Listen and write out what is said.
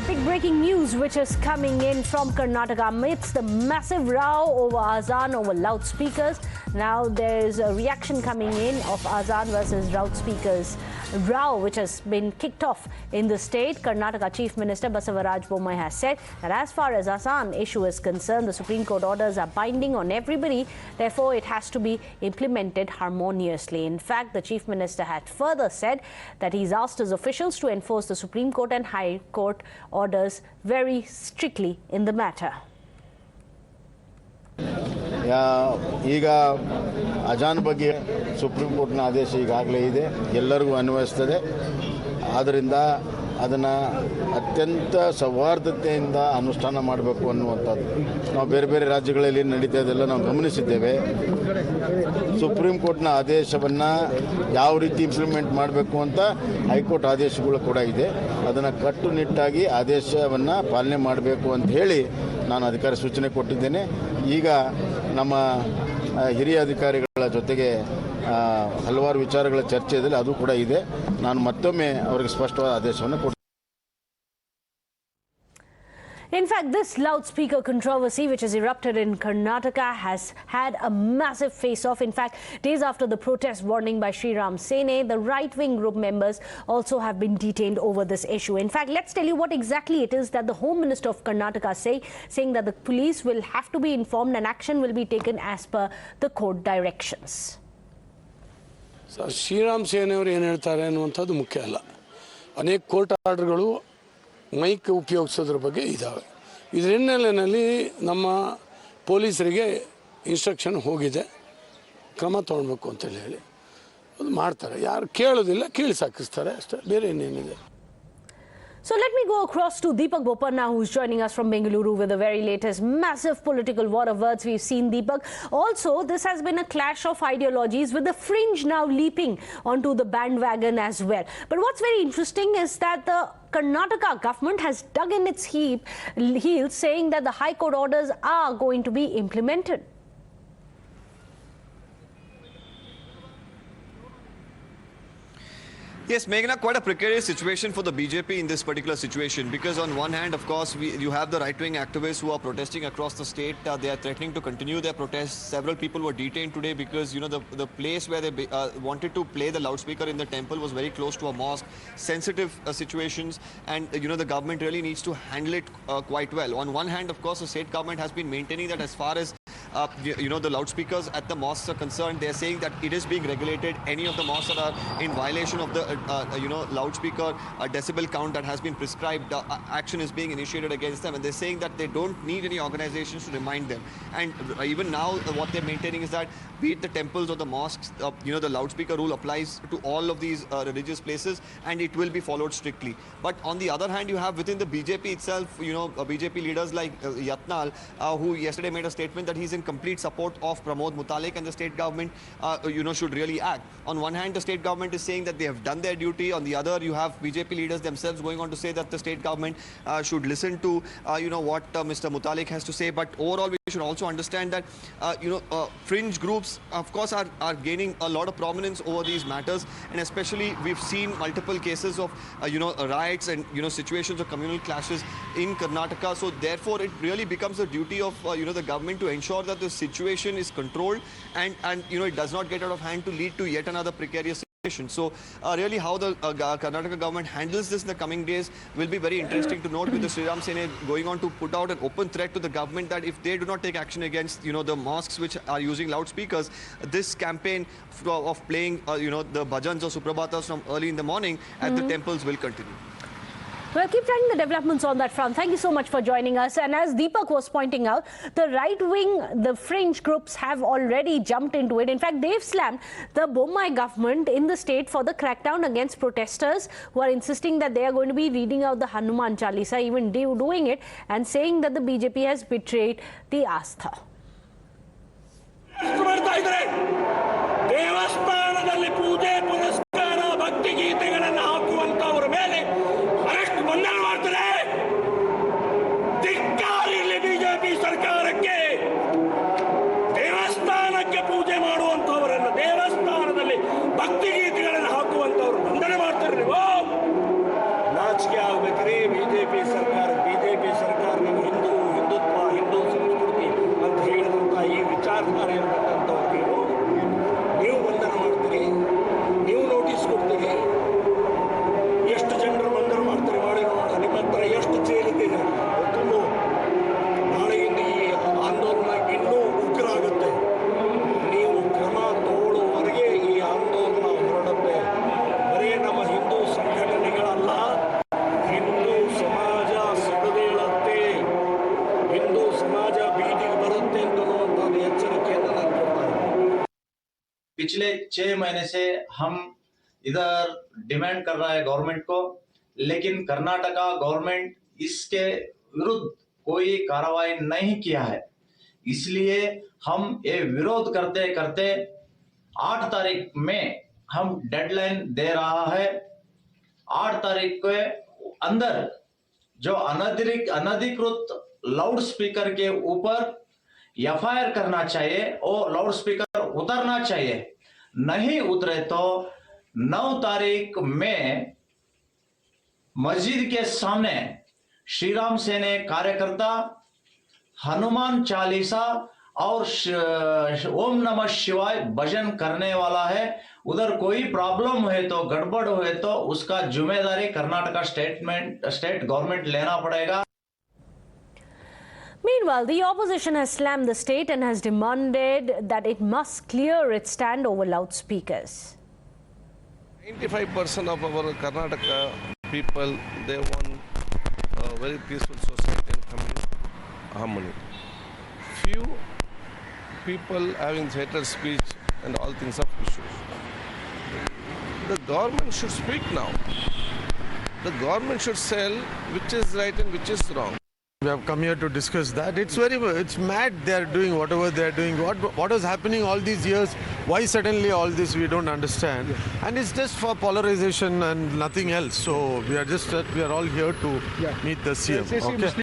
big breaking news which is coming in from Karnataka amidst the massive row over Azaan over loudspeakers. Now there's a reaction coming in of Azaan versus loudspeakers row which has been kicked off in the state. Karnataka Chief Minister Basavaraj Bommai has said that as far as Azaan issue is concerned, the Supreme Court orders are binding on everybody. Therefore, it has to be implemented harmoniously. In fact, the Chief Minister had further said that he's asked his officials to enforce the Supreme Court and High Court orders very strictly in the matter. ಈಗ ಅಜಾನ್ ಬಗ್ಗೆ supreme ಕೋರ್ಟ್ನ ಆದೇಶ ಈಗಾಗಲೇ ಇದೆ, ಎಲ್ಲರಿಗೂ ಅನ್ವಯಿಸ್ತದೆ. ಆದ್ದರಿಂದ ಅದನ್ನು ಅತ್ಯಂತ ಸೌಹಾರ್ದತೆಯಿಂದ ಅನುಷ್ಠಾನ ಮಾಡಬೇಕು ಅನ್ನುವಂಥದ್ದು ನಾವು ಬೇರೆ ಬೇರೆ ರಾಜ್ಯಗಳಲ್ಲಿ ನಡೀತಾ ಇದೆಲ್ಲ ನಾವು ಗಮನಿಸಿದ್ದೇವೆ. ಸುಪ್ರೀಂ ಕೋರ್ಟ್ನ ಆದೇಶವನ್ನು ಯಾವ ರೀತಿ ಇಂಪ್ಲಿಮೆಂಟ್ ಮಾಡಬೇಕು ಅಂತ ಹೈಕೋರ್ಟ್ ಆದೇಶಗಳು ಕೂಡ ಇದೆ. ಅದನ್ನು ಕಟ್ಟುನಿಟ್ಟಾಗಿ ಆದೇಶವನ್ನು ಪಾಲನೆ ಮಾಡಬೇಕು ಅಂತ ಹೇಳಿ ನಾನು ಅಧಿಕಾರಿ ಸೂಚನೆ ಕೊಟ್ಟಿದ್ದೇನೆ. ಈಗ ನಮ್ಮ ಹಿರಿಯ ಅಧಿಕಾರಿಗಳ ಜೊತೆಗೆ ಹಲವಾರು ವಿಚಾರಗಳ ಚರ್ಚೆ ಇದೆ, ಅದು ಕೂಡ ಇದೆ. ನಾನು ಮತ್ತೊಮ್ಮೆ ಅವರಿಗೆ ಸ್ಪಷ್ಟವಾದ ಆದೇಶವನ್ನು ಕೊಡ್ತೀನಿ. In fact, this loudspeaker controversy which has erupted in Karnataka has had a massive face-off. In fact, days after the protest warning by Sri Ram Sene, the right-wing group members also have been detained over this issue. In fact, let's tell you what exactly it is that the Home Minister of Karnataka saying that the police will have to be informed and action will be taken as per the court directions. Sri Ram Sene ಅವರು ಏನು ಹೇಳ್ತಾರೆ ಅನ್ನುವಂಥದ್ದು ಮುಖ್ಯ ಅಲ್ಲ. ಅನೇಕ court ಆರ್ಡರ್ಗಳು mic ಉಪಯೋಗಿಸೋದ್ರ ಬಗ್ಗೆ ಇದ್ದಾವೆ. ಇದರ ಹಿನ್ನೆಲೆಯಲ್ಲಿ ನಮ್ಮ ಪೊಲೀಸರಿಗೆ ಇನ್ಸ್ಟ್ರಕ್ಷನ್ ಹೋಗಿದೆ, ಕ್ರಮ ತೊಗೊಳ್ಬೇಕು ಅಂತೇಳಿ ಹೇಳಿ ಅದು ಮಾಡ್ತಾರೆ. ಯಾರು ಕೇಳೋದಿಲ್ಲ, ಕೀಳ್ಸಿ ಹಾಕಿಸ್ತಾರೆ ಅಷ್ಟೇ, ಬೇರೆ ಏನೇನಿದೆ. So let me go across to Deepak Bopanna, who's joining us from Bengaluru with the very latest massive political war of words we've seen, Deepak. Also, this has been a clash of ideologies with the fringe now leaping onto the bandwagon as well. But what's very interesting is that the Karnataka government has dug in its heels saying that the High Court orders are going to be implemented. Yes, Meghna, quite a precarious situation for the BJP in this particular situation, because on one hand, of course, you have the right-wing activists who are protesting across the state. They are threatening to continue their protests. Several people were detained today because, you know, the place where they wanted to play the loudspeaker in the temple was very close to a mosque. Sensitive situations, and, you know, the government really needs to handle it quite well. On one hand, of course, the state government has been maintaining that as far as you know, the loudspeakers at the mosques are concerned, they're saying that it is being regulated. Any of the mosques that are in violation of the you know, loudspeaker decibel count that has been prescribed, action is being initiated against them, and they're saying that they don't need any organizations to remind them. And even now what they're maintaining is that be it the temples or the mosques, you know, the loudspeaker rule applies to all of these religious places, and it will be followed strictly. But on the other hand, you have within the BJP itself, you know, BJP leaders like Yatnal, who yesterday made a statement that he's in complete support of Pramod Mutalik, and the state government you know, should really act. On one hand, the state government is saying that they have done their duty. On the other, you have BJP leaders themselves going on to say that the state government should listen to you know, what Mr. Mutalik has to say. But overall, we should also understand that you know, fringe groups, of course, are gaining a lot of prominence over these matters, and especially we've seen multiple cases of you know, riots and, you know, situations of communal clashes in Karnataka. So therefore, it really becomes the duty of you know, the government to ensure that the situation is controlled and you know, it does not get out of hand to lead to yet another precarious situation. So really how the Karnataka government handles this in the coming days will be very interesting to note, with the Sri Ram Sene going on to put out an open threat to the government that if they do not take action against, you know, the mosques which are using loudspeakers, this campaign of playing you know, the bhajans or suprabhatas from early in the morning at the temples will continue. Well, keep tracking the developments on that front. Thank you so much for joining us. And as Deepak was pointing out, the right-wing, the fringe groups have already jumped into it. In fact, they've slammed the Bommai government in the state for the crackdown against protesters who are insisting that they are going to be reading out the Hanuman Chalisa, even doing it, and saying that the BJP has betrayed the Astha. ಭಕ್ತಿ ಗೀತೆಗಳನ್ನು ಹಾಕುವಂತವರು ಬಂಧನ ಮಾಡ್ತಾರೆ. ನೀವು ನಾಚಿಕೆ ಆಗಬೇಕ್ರಿ BJP ಸರ್ಕಾರ. ಹತ್ರ ಎಷ್ಟು ಚೇಲಿದೆ ಗೊತ್ತಿಲ್ಲ. ನಾಳೆಯಿಂದ ಈ ಆಂದೋಲನ ಇನ್ನೂ ಉಗ್ರಾಗುತ್ತೆ. ನೀವು ಕ್ರಮ ತಗೊಳ್ಳುವವರೆಗೆ ಈ ಆಂದೋಲನ ಹೊರಡುತ್ತೆ. ಬರೀ ನಮ್ಮ ಹಿಂದೂ ಸಂಘಟನೆಗಳಲ್ಲ, ಹಿಂದೂ ಸಮಾಜ ಸಿಡಿದೇಳುತ್ತೆ, ಹಿಂದೂ ಸಮಾಜ ಬೀದಿಗೆ ಬರುತ್ತೆ ಅಂತನ್ನುವಂಥದ್ದು ಎಚ್ಚರಿಕೆಯನ್ನು ನಾನು ಕೊಡ್ತಾ ಇದ್ದೀನಿ. पिछले 6 महीने से हम इधर डिमांड कर रहा है गवर्नमेंट को, लेकिन कर्नाटका गवर्नमेंट इसके विरुद्ध कोई कार्रवाई नहीं किया है। इसलिए हम ये विरोध करते करते 8 तारीख में हम डेडलाइन दे रहा है। 8 तारीख के अंदर जो अनधिकृत लाउड स्पीकर के ऊपर एफआईआर करना चाहिए और लाउड स्पीकर उतरना चाहिए। नहीं उतरे तो 9 तारीख में मस्जिद के सामने श्री राम सेने कार्यकर्ता हनुमान चालीसा और ओम नमः शिवाय भजन करने वाला है। उधर कोई प्रॉब्लम हुए तो गड़बड़ हुए तो उसका जिम्मेदारी कर्नाटका स्टेट गवर्नमेंट लेना पड़ेगा। Meanwhile, the opposition has slammed the state and has demanded that it must clear its stand over loudspeakers. 95% of our Karnataka people, they want a very peaceful society and community harmony. Few people having hatred speech and all things of issues. The government should speak now. The government should tell which is right and which is wrong. We have come here to discuss that. It's mad they are doing whatever they are doing. What was happening all these years? Why suddenly all this we don't understand? And it's just for polarization and nothing else. So we are all here to meet the CM. Okay.